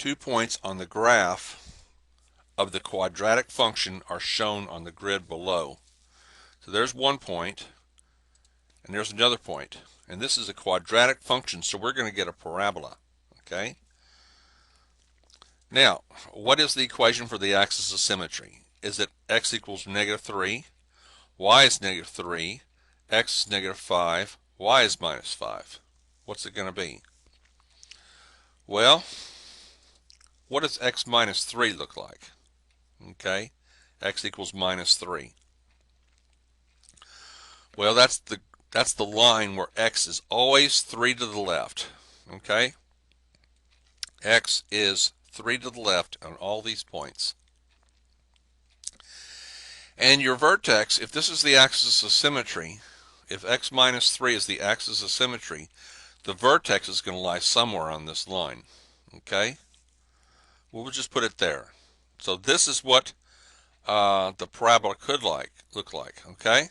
2 points on the graph of the quadratic function are shown on the grid below. So there's 1 point, and there's another point. And this is a quadratic function, so we're going to get a parabola. Okay? Now, what is the equation for the axis of symmetry? Is it x equals -3, y is -3, x is -5, y is -5? What's it going to be? Well, what does x minus 3 look like? Okay, x equals -3. Well, that's the line where x is always 3 to the left. Okay, x is 3 to the left on all these points. And your vertex, if this is the axis of symmetry, if x minus 3 is the axis of symmetry, the vertex is going to lie somewhere on this line. Okay, we'll just put it there. So this is what the parabola could look like. Okay.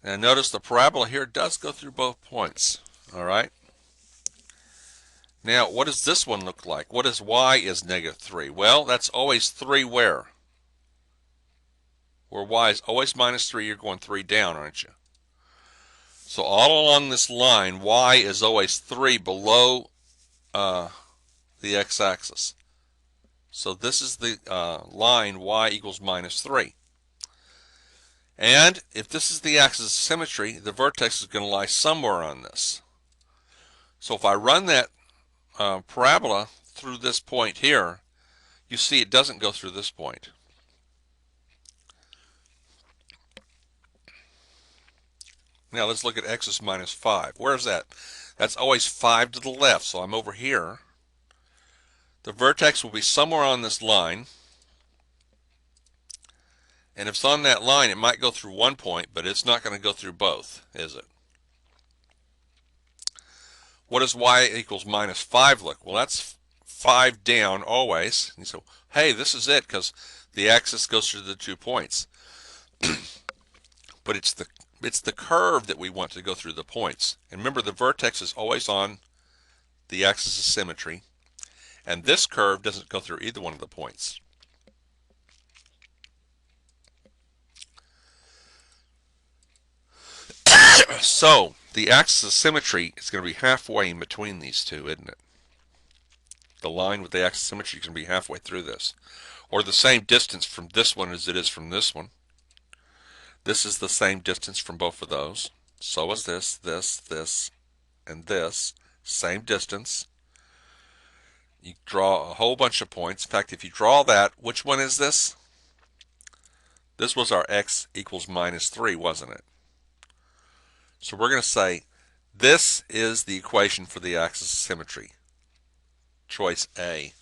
And notice the parabola here does go through both points. All right. Now, what does this one look like? What is y is -3? Well, that's always 3 where? Where y is always -3, you're going 3 down, aren't you? So all along this line, y is always 3 below the x-axis. So this is the line y equals -3. And if this is the axis of symmetry, the vertex is going to lie somewhere on this. So if I run that parabola through this point here, you see it doesn't go through this point. Now let's look at x is -5. Where is that? That's always 5 to the left, so I'm over here. The vertex will be somewhere on this line. And if it's on that line, it might go through one point, but it's not going to go through both, is it? What does y equals -5 look? Well, that's 5 down always. And so, hey, this is it because the axis goes through the 2 points. But it's the curve that we want to go through the points. And remember, the vertex is always on the axis of symmetry. And this curve doesn't go through either one of the points. So the axis of symmetry is going to be halfway in between these two, isn't it? The line with the axis of symmetry is going to be halfway through this. Or the same distance from this one as it is from this one. This is the same distance from both of those. So is this, and this. Same distance. You draw a whole bunch of points. In fact, if you draw that, which one is this? This was our x equals -3, wasn't it? So we're going to say this is the equation for the axis of symmetry. Choice A.